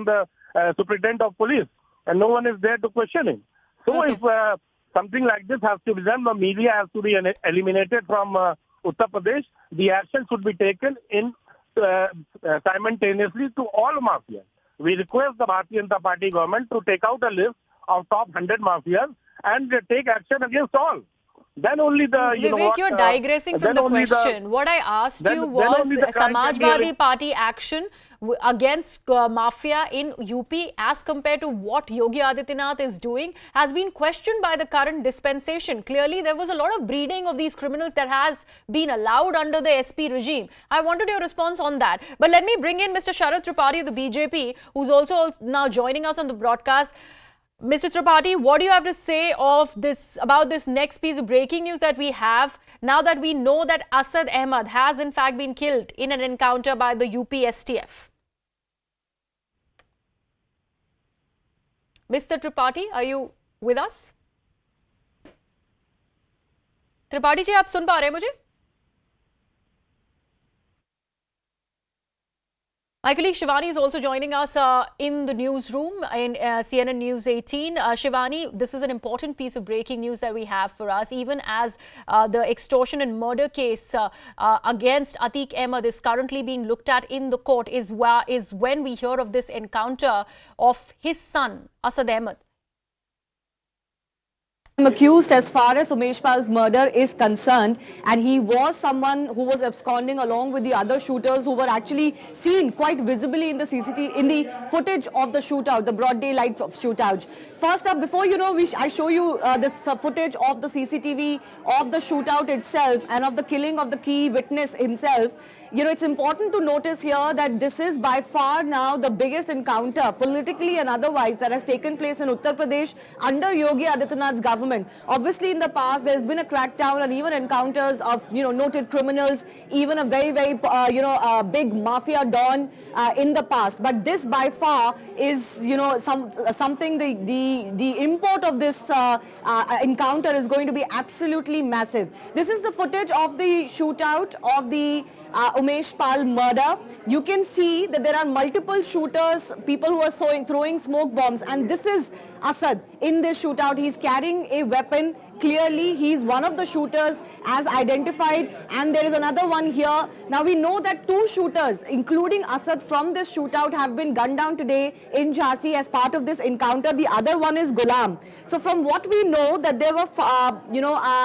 the superintendent of police, and no one is there to question him. So if something like this has to be done, the media has to be eliminated from Uttar Pradesh. The action should be taken in simultaneously to all mafias. We request the Bharatiya Janata Party government to take out a list of top 100 mafias and take action against all. Then only the, Vivek, you're digressing from the question. What I asked you was Samajwadi Party action against mafia in UP as compared to what Yogi Adityanath is doing has been questioned by the current dispensation. Clearly, there was a lot of breeding of these criminals that has been allowed under the SP regime. I wanted your response on that. But let me bring in Mr. Sharad Tripathi of the BJP, who's also now joining us on the broadcast. Mr. Tripathi, what do you have to say about this next piece of breaking news that we have now that we know that Asad Ahmad has in fact been killed in an encounter by the UP STF? Mr. Tripathi, are you with us? Tripathi ji, आप सुन पा रहे हैं मुझे? My colleague Shivani is also joining us in the newsroom in CNN News 18. Shivani, this is an important piece of breaking news that we have for us, even as the extortion and murder case against Atiq Ahmed is currently being looked at in the court, is when we hear of this encounter of his son, Asad Ahmad. Accused as far as Umesh Pal's murder is concerned, and he was someone who was absconding along with the other shooters who were actually seen quite visibly in the in the footage of the shootout, the broad daylight of shootout. First up, before I show you this footage of the CCTV of the shootout itself and of the killing of the key witness himself. It's important to notice here that this is by far now the biggest encounter, politically and otherwise, that has taken place in Uttar Pradesh under Yogi Adityanath's government. Obviously, in the past, there's been a crackdown and even encounters of, noted criminals, even a very, very, big mafia don in the past. But this by far is, something, the import of this encounter is going to be absolutely massive. This is the footage of the shootout of the Umesh Pal murder. You can see that there are multiple shooters, people who are throwing smoke bombs, and this is Asad in this shootout. He's carrying a weapon. Clearly, he's one of the shooters as identified, and there is another one here. Now, we know that two shooters, including Asad from this shootout, have been gunned down today in Jhansi as part of this encounter. The other one is Ghulam. So, from what we know, that there were,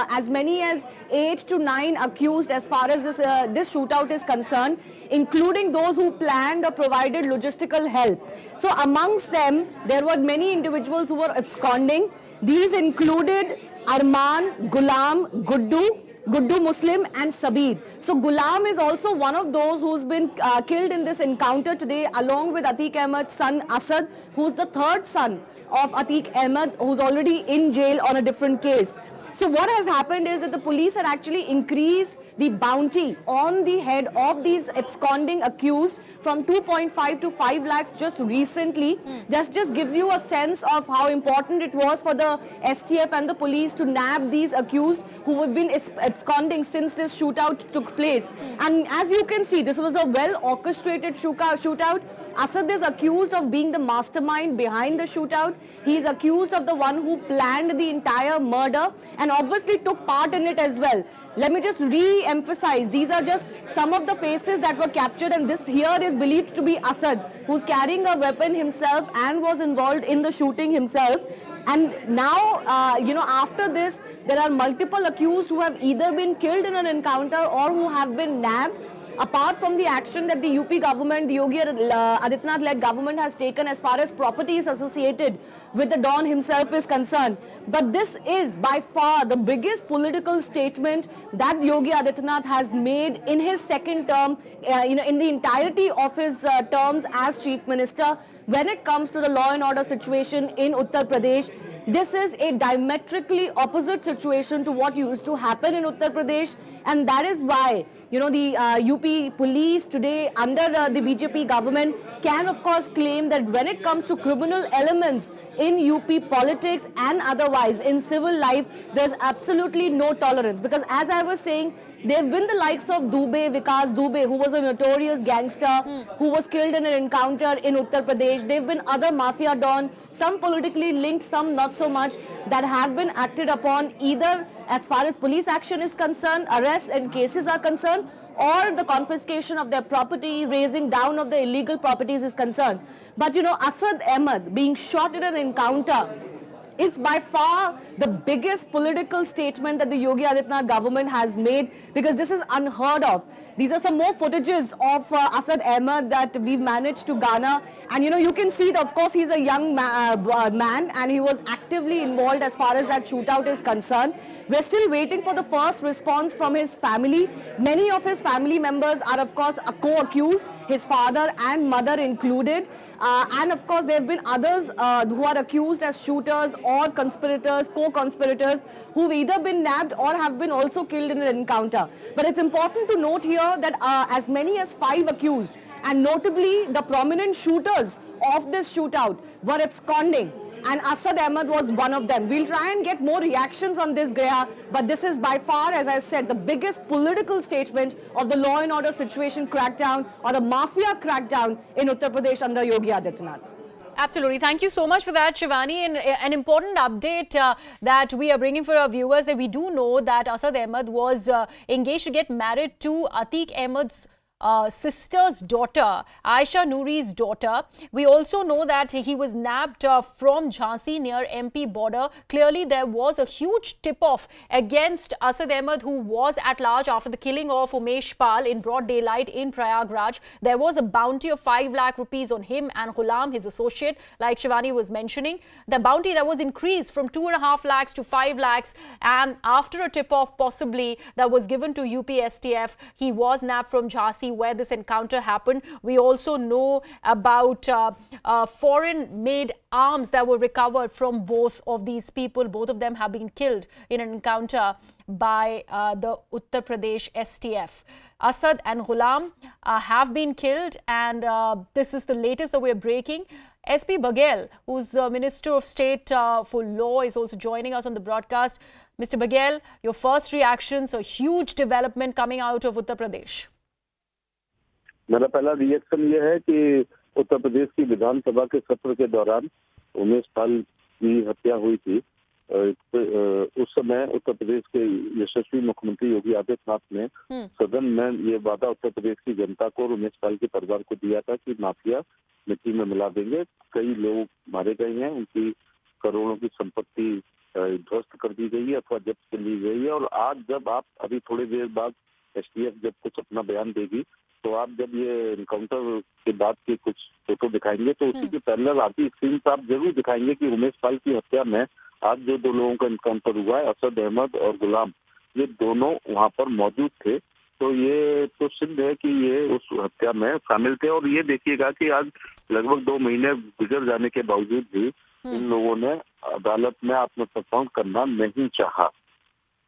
as many as 8 to 9 accused as far as this shootout is concerned, including those who planned or provided logistical help. So amongst them, there were many individuals who were absconding. These included Arman, Ghulam, Guddu Muslim and Sabir. So Ghulam is also one of those who's been killed in this encounter today, along with Atiq Ahmed's son Asad, who's the third son of Atiq Ahmed, who's already in jail on a different case. So what has happened is that the police had actually increased the bounty on the head of these absconding accused from 2.5 to 5 lakhs just recently. Just gives you a sense of how important it was for the STF and the police to nab these accused who have been absconding since this shootout took place. And as you can see, this was a well-orchestrated shootout. Asad is accused of being the mastermind behind the shootout. He is accused of the one who planned the entire murder and obviously took part in it as well. Let me just re-emphasize, these are just some of the faces that were captured, and this here is believed to be Asad, who's carrying a weapon himself and was involved in the shooting himself. And now, after this, there are multiple accused who have either been killed in an encounter or who have been nabbed. Apart from the action that the UP government, the Yogi Adityanath-led government has taken as far as properties associated with the Don himself is concerned. But this is by far the biggest political statement that Yogi Adityanath has made in his second term, in the entirety of his terms as Chief Minister. When it comes to the law and order situation in Uttar Pradesh, this is a diametrically opposite situation to what used to happen in Uttar Pradesh. And that is why, you know, the UP police today under the BJP government can of course claim that when it comes to criminal elements in UP politics and otherwise in civil life, there's absolutely no tolerance. Because as I was saying, there have been the likes of Vikas Dubey, who was a notorious gangster, who was killed in an encounter in Uttar Pradesh. There have been other mafia don, some politically linked, some not so much, that have been acted upon either as far as police action is concerned, arrests and cases are concerned, or the confiscation of their property, raising down of the illegal properties is concerned. But you know, Asad Ahmad being shot in an encounter is by far the biggest political statement that the Yogi Adityanath government has made, because this is unheard of. These are some more footages of Asad Ahmad that we've managed to garner. And you know, you can see that of course he's a young man and he was actively involved as far as that shootout is concerned. We're still waiting for the first response from his family. Many of his family members are of course co-accused, his father and mother included. And of course there have been others who are accused as shooters or conspirators, co-conspirators, who've either been nabbed or have been also killed in an encounter. But it's important to note here that as many as 5 accused, and notably the prominent shooters of this shootout, were absconding. And Asad Ahmad was one of them. We'll try and get more reactions on this, Greha, but this is by far, as I said, the biggest political statement of the law and order situation crackdown or the mafia crackdown in Uttar Pradesh under Yogi Adityanath. Absolutely. Thank you so much for that, Shivani. And an important update that we are bringing for our viewers, that we do know that Asad Ahmad was engaged to get married to Atiq Ahmed's sister's daughter, Aisha Noori's daughter. We also know that he was nabbed from Jhansi near MP border. Clearly, there was a huge tip-off against Asad Ahmad, who was at large after the killing of Umesh Pal in broad daylight in Prayagraj. There was a bounty of 5 lakh rupees on him and Ghulam, his associate, like Shivani was mentioning. The bounty that was increased from 2.5 lakhs to 5 lakhs. And after a tip-off possibly that was given to UP STF, he was nabbed from Jhansi, where this encounter happened. We also know about foreign-made arms that were recovered from both of these people. Both of them have been killed in an encounter by the Uttar Pradesh STF. Asad and Ghulam have been killed, and this is the latest that we're breaking. SP Baghel, who's the Minister of State for Law, is also joining us on the broadcast. Mr. Baghel, your first reactions, a huge development coming out of Uttar Pradesh. मेरा पहला reaction ये है कि उत्तर प्रदेश की विधानसभा के सत्र के दौरान उमेश पाल की हत्या हुई थी। उस समय उत्तर प्रदेश के यशस्वी मुख्यमंत्री योगी आदित्यनाथ ने सदन में ये वादा उत्तर प्रदेश की जनता को और उमेश पाल के परिवार को दिया था कि माफिया मिट्टी में मिला देंगे। कई लोग मारे गए हैं, उनकी करोड़ों की संपत्ति ध्वस्त कर दी गई है अथवा जब्त कर ली गई है। और आज जब आप अभी थोड़ी देर बाद एसटीएफ जब कुछ अपना बयान देगी, तो आप जब ये एनकाउंटर के बाद की कुछ फोटो दिखाएंगे तो उसी के पैरेलल आती स्क्रीन पर आप जरूर दिखाएंगे कि उमेश पाल की हत्या में आज जो 2 लोगों का एनकाउंटर हुआ है, असद अहमद और गुलाम, ये दोनों वहां पर मौजूद थे। तो ये तो सिद्ध है कि ये उस हत्या में शामिल थे। और ये देखिएगा कि आज लगभग 2 महीने गुजर जाने के बावजूद भी इन लोगों ने अदालत में आत्मसमर्पण करना नहीं चाहा।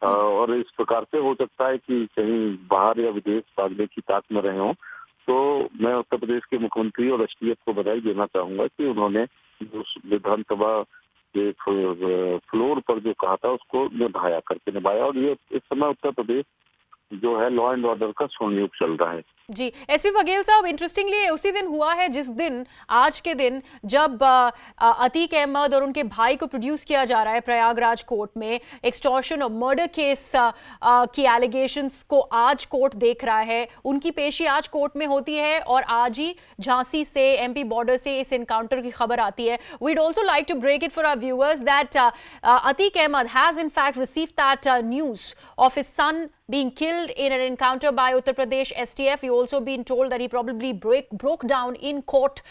और इस प्रकार से हो सकता है कि कहीं बाहर या विदेश भागने की ताक में रहे हों। तो मैं उत्तर प्रदेश के मुख्यमंत्री और एसटीएफ को बधाई देना चाहूंगा कि उन्होंने उस विधानसभा के फ्लोर पर जो कहा था उसको निभाया, करके निभाया। और ये इस समय उत्तर प्रदेश जो है लॉ एंड ऑर्डर का स्वर्ण युग चल रहा है। जी, एसपी बघेल साहब, इंटरेस्टिंगली उसी दिन हुआ है जिस दिन, आज के दिन, जब अतीक अहमद और उनके भाई को प्रोड्यूस किया जा रहा है प्रयागराज कोर्ट में। एक्सटॉर्शन और मर्डर केस की एलिगेशंस को आज कोर्ट देख रहा है। उनकी पेशी आज कोर्ट में होती है और आज ही झांसी से, एमपी बॉर्डर से इस एनकाउंटर की खबर आती है। We'd also like to break it for our viewers that Atiq Ahmed has in fact received that news of his son being killed in an encounter by Uttar Pradesh STF. He also been told that he probably broke down in court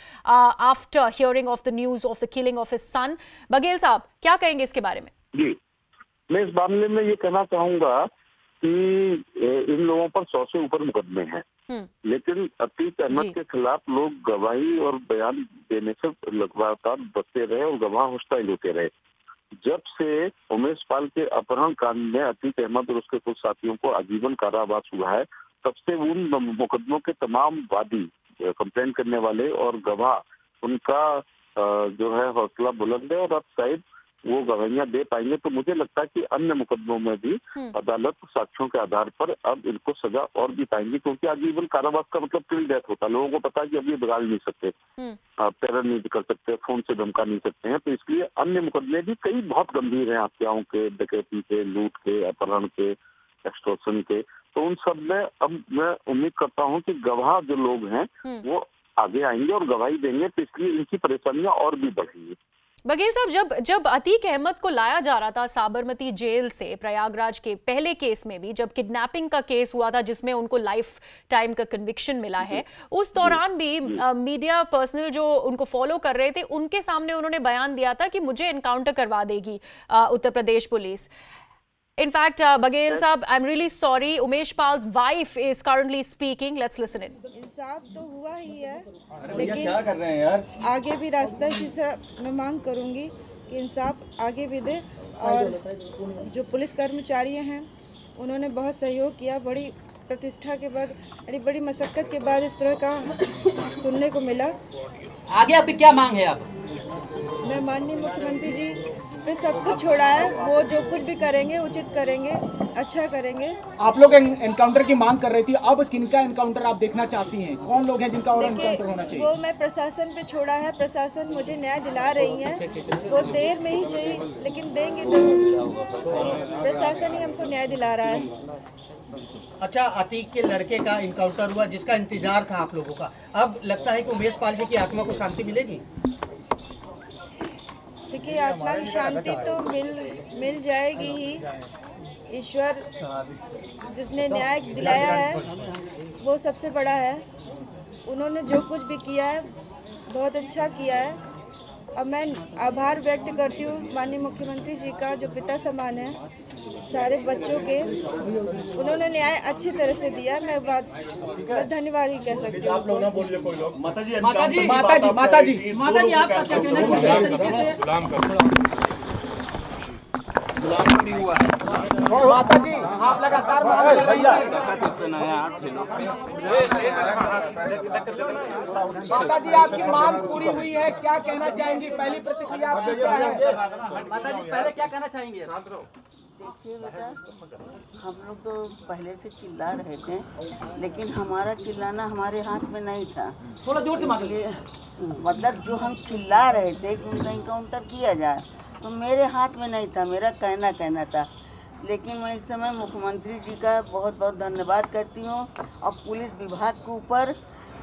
after hearing of the news of the killing of his son. Baghel साहब, क्या कहेंगे इसके बारे में? जी, मैं इस मामले में ये कहना चाहूंगा कि इन लोगों पर 100 से ऊपर मुकदमे हैं, लेकिन अतीक अहमद के खिलाफ लोग गवाही और बयान देने से लगातार बचते रहे और गवाह हॉस्टाइल होते रहे। जब से उमेश पाल के अपहरण कांड में अतीक अहमद और उसके कुछ साथियों को आजीवन कारावास हुआ है, तब से उन मुकदमों के तमाम वादी, कंप्लेन करने वाले और गवाह, उनका जो है हौसला बुलंद है और अब शायद वो गवाहियां दे पाएंगे। तो मुझे लगता है कि अन्य मुकदमों में भी अदालत साक्ष्यों के आधार पर अब इनको सजा और भी पाएंगी, क्योंकि आजीवन कारावास का मतलब टिल डेथ होता है। लोगों को पता है कि अब ये बिगाड़ नहीं सकते, टेरर नहीं कर सकते, फोन से धमका नहीं सकते हैं। तो इसलिए अन्य मुकदमे भी कई बहुत गंभीर हैं, हत्याओं के, डकैती के, लूट के, अपहरण के, एक्सटॉर्शन के। तो उन सब में अब मैं उम्मीद करता हूँ कि गवाह जो लोग हैं वो आगे आएंगे और गवाही देंगे, तो इसलिए इनकी परेशानियां और भी बढ़ेंगी। बघेल साहब, जब अतीक अहमद को लाया जा रहा था साबरमती जेल से प्रयागराज के पहले केस में भी, जब किडनैपिंग का केस हुआ था जिसमें उनको लाइफ टाइम का कन्विक्शन मिला है, उस दौरान भी मीडिया पर्सनल जो उनको फॉलो कर रहे थे उनके सामने उन्होंने बयान दिया था कि मुझे एनकाउंटर करवा देगी Uttar Pradesh police. In fact, Baghel साहब, I'm really sorry. Umesh Pal's wife is currently speaking. Let's listen in. इंसाफ तो हुआ ही है, लेकिन क्या कर रहे हैं यार, आगे भी रास्ता इसी तरह मैं मांग करूंगी कि इंसाफ आगे भी दे। और जो पुलिस कर्मचारी हैं उन्होंने बहुत सहयोग किया, बड़ी प्रतिष्ठा के बाद, बड़ी मशक्कत के बाद इस तरह का सुनने को मिला। आगे आपकी क्या मांग है? आप मैं माननीय मुख्यमंत्री जी पे सब कुछ छोड़ा है, वो जो कुछ भी करेंगे उचित करेंगे, अच्छा करेंगे। आप लोग एनकाउंटर की मांग कर रही थी, अब किनका एनकाउंटर आप देखना चाहती हैं? कौन लोग हैं जिनका और एनकाउंटर होना चाहिए? वो मैं प्रशासन पे छोड़ा है, प्रशासन मुझे न्याय दिला रही है, वो देर में ही चाहिए लेकिन देंगे तो। प्रशासन ही हमको न्याय दिला रहा है। अच्छा, अतीक के लड़के का इनकाउंटर हुआ जिसका इंतजार था आप लोगों का, अब लगता है कि उमेश पाल जी की आत्मा को शांति मिलेगी? देखिए, आत्मा की शांति तो मिल जाएगी ही। ईश्वर जिसने न्याय दिलाया है वो सबसे बड़ा है। उन्होंने जो कुछ भी किया है बहुत अच्छा किया है। अब मैं आभार व्यक्त करती हूँ माननीय मुख्यमंत्री जी का, जो पिता समान है सारे बच्चों के। उन्होंने न्याय अच्छी तरह से दिया, मैं धन्यवाद ही कह सकती हूँ। माता जी आपका क्या कहना है? गुलाम भी हुआ है। माता जी, आप लगातार माता जी, आपकी मांग पूरी हुई है, क्या कहना चाहेंगी? पहली प्रतिक्रिया आपकी क्या है? माता जी, पहले क्या कहना चाहेंगे? देखिए बेटा, हम लोग तो पहले से चिल्ला रहे थे, लेकिन हमारा चिल्लाना हमारे हाथ में नहीं था। थोड़ा जोर से मांगिए। मतलब जो हम चिल्ला रहे थे कि उनका इनकाउंटर किया जाए, तो मेरे हाथ में नहीं था, मेरा कहना था। लेकिन मैं इस समय मुख्यमंत्री जी का बहुत बहुत धन्यवाद करती हूँ और पुलिस विभाग के ऊपर,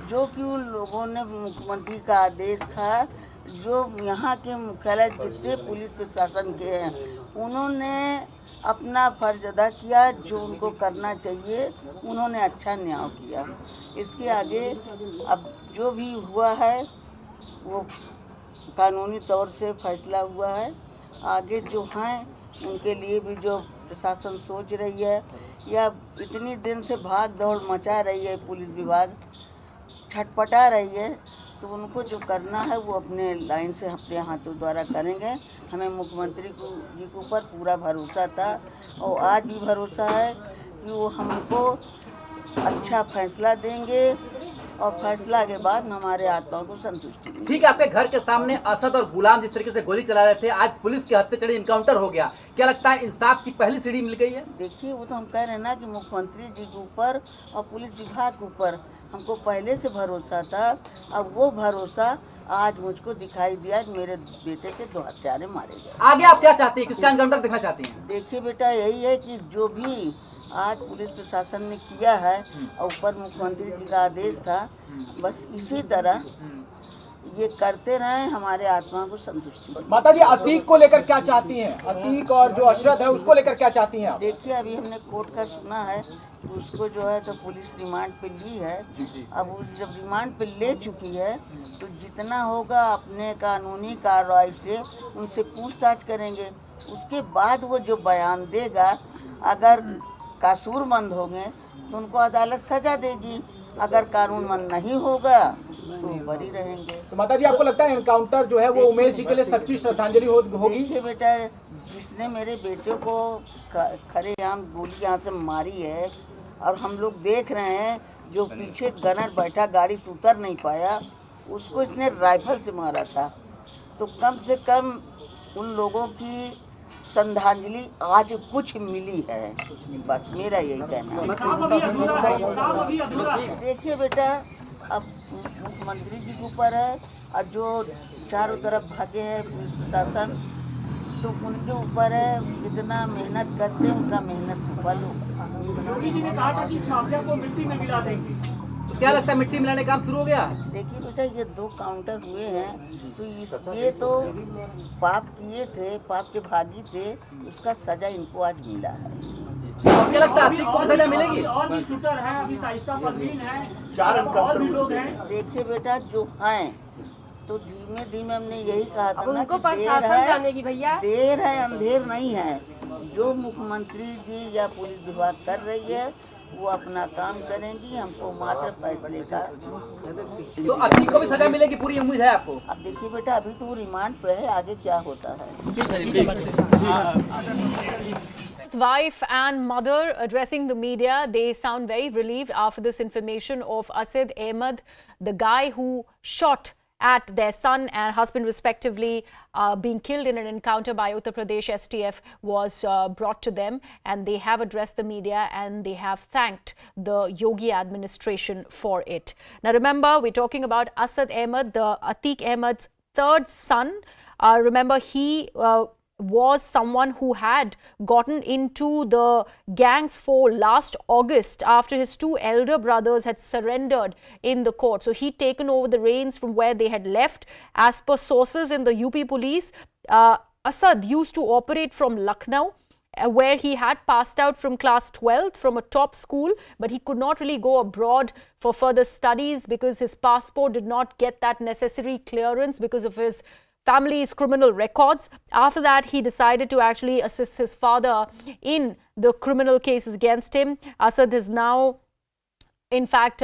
जो कि उन लोगों ने, मुख्यमंत्री का आदेश था, जो यहाँ के मुख्यालय जितने पुलिस प्रशासन के हैं उन्होंने अपना फर्ज अदा किया, जो उनको करना चाहिए उन्होंने अच्छा न्याय किया। इसके आगे अब जो भी हुआ है वो कानूनी तौर से फैसला हुआ है। आगे जो हैं उनके लिए भी जो प्रशासन सोच रही है, या इतनी दिन से भाग दौड़ मचा रही है, पुलिस विभाग छटपटा रही है, तो उनको जो करना है वो अपने लाइन से अपने हाथों द्वारा करेंगे। हमें मुख्यमंत्री जी के ऊपर पूरा भरोसा था और आज भी भरोसा है कि वो हमको अच्छा फैसला देंगे और फैसला के बाद हमारे आत्मा को संतुष्टि देंगे। ठीक है, आपके घर के सामने असद और गुलाम जिस तरीके से गोली चला रहे थे, आज पुलिस के हत्थे चढ़े इनकाउंटर हो गया, क्या लगता है इंसाफ की पहली सीढ़ी मिल गई है? देखिए, वो तो हम कह रहे हैं ना कि मुख्यमंत्री जी के ऊपर और पुलिस विभाग के ऊपर हमको पहले से भरोसा था। अब वो भरोसा आज मुझको दिखाई दिया कि मेरे बेटे के 2 हत्यारे मारे गए। आगे आप क्या चाहती हैं, किसका एनकाउंटर देखना चाहती हैं? देखिए बेटा, यही है कि जो भी आज पुलिस प्रशासन ने किया है और ऊपर मुख्यमंत्री जी का आदेश था, बस इसी तरह ये करते रहे, हमारे आत्मा को संतुष्टि। माता जी, अतीक को लेकर क्या चाहती हैं? अतीक और जो असद है उसको लेकर क्या चाहती हैं आप? देखिए, अभी हमने कोर्ट का सुना है, तो उसको जो है तो पुलिस रिमांड पे ली है। अब वो जब रिमांड पे ले चुकी है तो जितना होगा अपने कानूनी कार्रवाई से उनसे पूछताछ करेंगे। उसके बाद वो जो बयान देगा, अगर कसूरमंद होंगे तो उनको अदालत सजा देगी अगर कानून नहीं होगा तो बरी रहेंगे। तो माता जी आपको लगता है एनकाउंटर जो है वो उमेश जी के लिए सच्ची श्रद्धांजलि होगी? देखिए बेटा, जिसने मेरे बेटे को खरेआम गोली यहाँ से मारी है और हम लोग देख रहे हैं, जो पीछे गनर बैठा गाड़ी से उतर नहीं पाया, उसको इसने राइफल से मारा था। तो कम से कम उन लोगों की श्रद्धांजलि आज कुछ मिली है, बस मेरा यही कहना है। देखिए बेटा, अब मुख्यमंत्री जी के ऊपर है और जो चारों तरफ भागे हैं शासन, तो उनके ऊपर है, कितना मेहनत करते हैं उनका मेहनत सफल होगा। योगी जी ने कहा था कि इस माफिया को मिट्टी में मिला देंगे, तो क्या लगता है मिट्टी मिलाने का काम शुरू हो गया? देखिए बेटा, ये 2 काउंटर हुए हैं, तो ये तो पाप किए थे, पाप के भागी थे, उसका सजा इनको आज मिला है। क्या लगता है अतीक को सजा मिलेगी? और भी शूटर हैं, अभी साइस्ता परवीन हैं, 4 और भी लोग हैं। देखिए बेटा, जो हैं तो धीमे धीमे हमने यही कहा था ना कि देर है अंधेर नहीं है। जो मुख्यमंत्री जी या पुलिस विभाग कर रही है वो अपना काम करेंगी, हमको मात्र फैसले का। तो अतीक को भी सजा मिलेगी, पूरी उम्मीद है आपको? अब देखिए बेटा, अभी तो वो रिमांड पे है, आगे क्या होता है। His wife and mother addressing the media, they sound very relieved after this information of Assad Ahmad, the guy who shot at their son and husband respectively, being killed in an encounter by Uttar Pradesh STF was brought to them, and they have addressed the media and they have thanked the Yogi administration for it. Now remember, we're talking about Assad Ahmad, the Atiq Ahmad's 3rd son. Remember, he was someone who had gotten into the gangs for last August after his 2 elder brothers had surrendered in the court. So he'd taken over the reins from where they had left. As per sources in the UP police, Asad used to operate from Lucknow, where he had passed out from class 12 from a top school, but he could not really go abroad for further studies because his passport did not get that necessary clearance because of his family's criminal records. After that, he decided to actually assist his father in the criminal cases against him. Asad is now, in fact,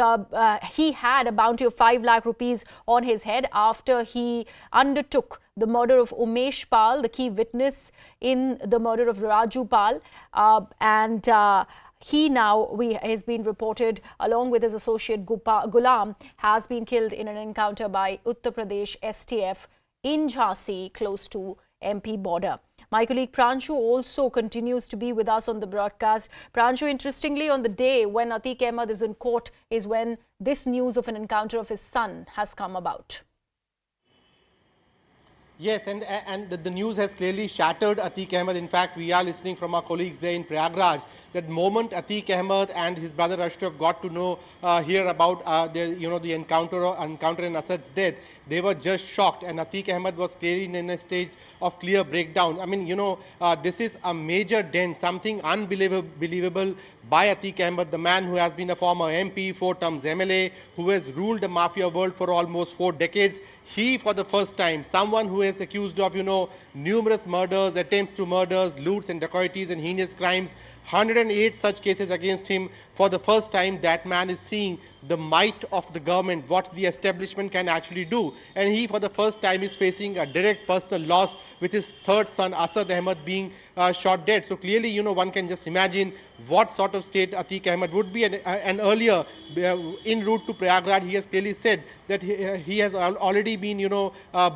he had a bounty of 5 lakh rupees on his head after he undertook the murder of Umesh Pal, the key witness in the murder of Raju Pal. He now has been reported, along with his associate Ghulam, has been killed in an encounter by Uttar Pradesh STF in Jhansi, close to MP border. My colleague Pranshu also continues to be with us on the broadcast. Pranshu, interestingly, on the day when Atiq Ahmed is in court is when this news of an encounter of his son has come about. Yes, and the news has clearly shattered Atiq Ahmed. In fact, we are listening from our colleagues there in Prayagraj that moment Atiq Ahmed and his brother Ashraf got to know here about the encounter in Assad's death, they were just shocked, and Atiq Ahmed was clearly in a stage of clear breakdown. I mean, this is a major dent, something unbelievable by Atiq Ahmed, the man who has been a former MP, 4 terms MLA, who has ruled the mafia world for almost 4 decades. He, for the first time, someone who is accused of, numerous murders, attempts to murders, loots and dacoities and heinous crimes, 108 such cases against him. For the first time, that man is seeing the might of the government, what the establishment can actually do. And he, for the first time, is facing a direct personal loss with his 3rd son, Asad Ahmad, being shot dead. So clearly, one can just imagine what sort of state Atiq Ahmed would be. And earlier, en route to Prayagraj, he has clearly said that he has already been,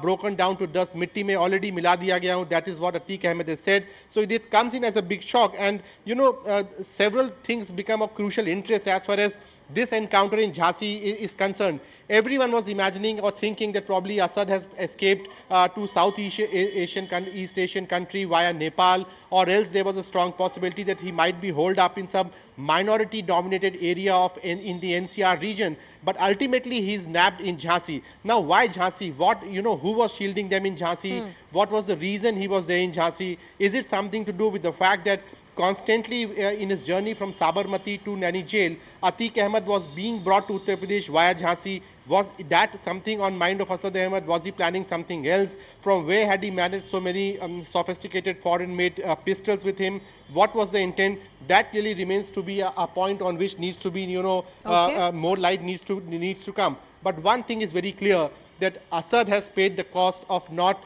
broken down to dust. Mitti mein already mila diya gaya hu. That is what Atiq Ahmed has said. So it comes in as a big shock. And, several things become of crucial interest as far as this encounter in Jhansi is concerned. Everyone was imagining or thinking that probably Assad has escaped to East Asian country via Nepal, or else there was a strong possibility that he might be holed up in some minority-dominated area in the NCR region. But ultimately, he is nabbed in Jhansi. Now, why Jhansi? Who was shielding them in Jhansi? What was the reason he was there in Jhansi? Is it something to do with the fact that constantly in his journey from Sabarmati to Naini jail, Atiq Ahmed Ahmed was being brought to Uttar Pradesh via Jhansi? Was that something on mind of Assad Ahmad? Was he planning something else? From where had he managed so many sophisticated foreign-made pistols with him? What was the intent? That really remains to be a point on which needs to be, more light needs to come. But one thing is very clear, that Assad has paid the cost of not,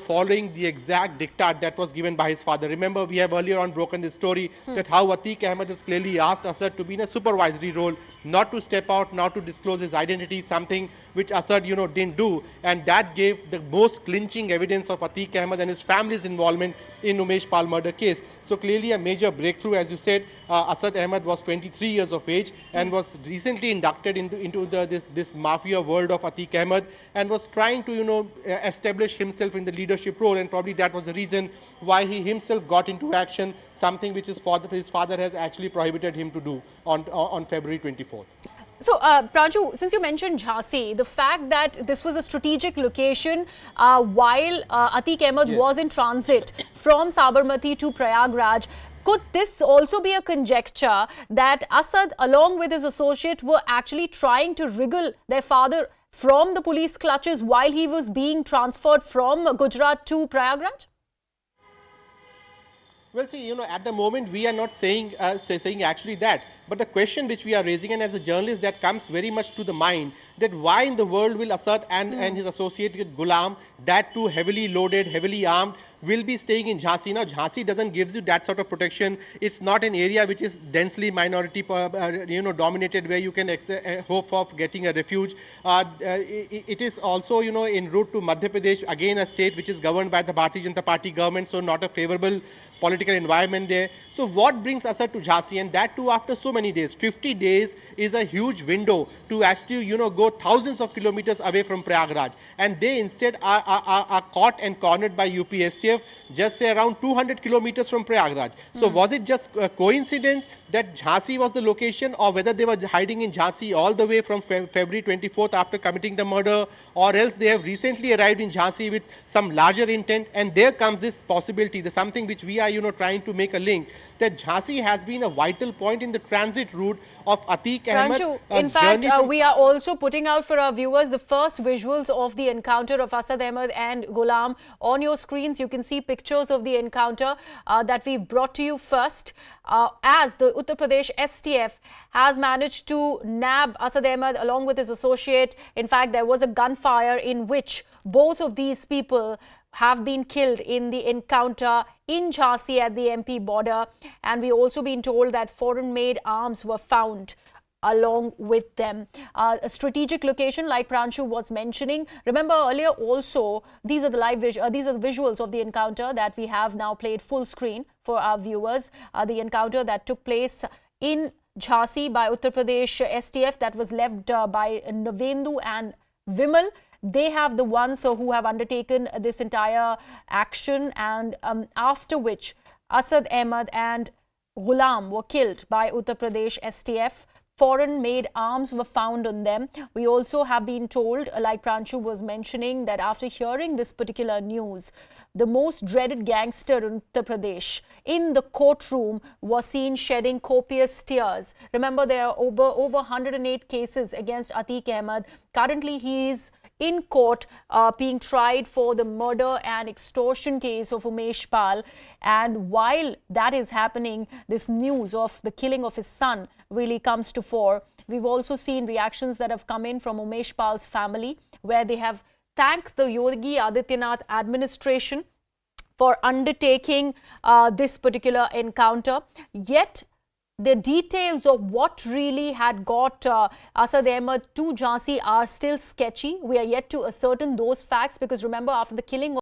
following the exact diktat that was given by his father. Remember, we have earlier on broken this story that how Atiq Ahmed has clearly asked Assad to be in a supervisory role, not to step out, not to disclose his identity, something which Assad, didn't do. And that gave the most clinching evidence of Atiq Ahmed and his family's involvement in Umesh Pal murder case. So clearly a major breakthrough, as you said. Assad Ahmed was 23 years of age and was recently inducted into this mafia world of Atiq Ahmed, and was trying to establish himself in the leadership role, and probably that was the reason why he himself got into action, something which his father has actually prohibited him to do on February 24th. So, Pranju, since you mentioned Jhansi, the fact that this was a strategic location while Atiq Ahmed was in transit from Sabarmati to Prayagraj, could this also be a conjecture that Assad, along with his associate, were actually trying to wriggle their father from the police clutches while he was being transferred from Gujarat to Prayagraj? Well, see, at the moment we are not saying actually that. But the question which we are raising, and as a journalist that comes very much to the mind, that why in the world will Assad and his associate Ghulam, that too heavily loaded, heavily armed, will be staying in Jhansi? Now, Jhansi doesn't give you that sort of protection. It's not an area which is densely minority, dominated, where you can hope of getting a refuge. It is also, en route to Madhya Pradesh, again a state which is governed by the Bharatiya Janata Party government, so not a favorable political environment there. So what brings Assad to Jhansi, and that too after so many days? 50 days is a huge window to actually, go thousands of kilometers away from Prayagraj. And they instead are caught and cornered by UP STF, just say around 200 kilometers from Prayagraj. So was it just a coincidence that Jhansi was the location, or whether they were hiding in Jhansi all the way from February 24th after committing the murder, or else they have recently arrived in Jhansi with some larger intent? And there comes this possibility, the something which we are, trying to make a link, that Jhansi has been a vital point in the transit route of Atiq Ahmed. Pranju, in fact, we are also putting out for our viewers the first visuals of the encounter of Assad Ahmed and Ghulam. On your screens, you can see pictures of the encounter that we've brought to you first. As the Uttar Pradesh STF has managed to nab Assad Ahmed along with his associate. In fact, there was a gunfire in which both of these people have been killed in the encounter in Jhansi at the MP border. And we also been told that foreign-made arms were found along with them. A strategic location, like Pranshu was mentioning. Remember earlier also, these are the visuals of the encounter that we have now played full screen for our viewers. The encounter that took place in Jhansi by Uttar Pradesh STF, that was led by Navendu and Vimal. They have the ones who have undertaken this entire action, and after which Assad Ahmad and Ghulam were killed by Uttar Pradesh STF. Foreign-made arms were found on them. We also have been told, like Pranshu was mentioning, that after hearing this particular news, the most dreaded gangster in Uttar Pradesh in the courtroom was seen shedding copious tears. Remember, there are over 108 cases against Atiq Ahmed. Currently, he is in court being tried for the murder and extortion case of Umesh Pal. And while that is happening, this news of the killing of his son really comes to fore. We've also seen reactions that have come in from Umesh Pal's family, where they have thanked the Yogi Adityanath administration for undertaking this particular encounter. Yet the details of what really had got Assad Ahmad to Jhansi are still sketchy. We are yet to ascertain those facts, because remember, after the killing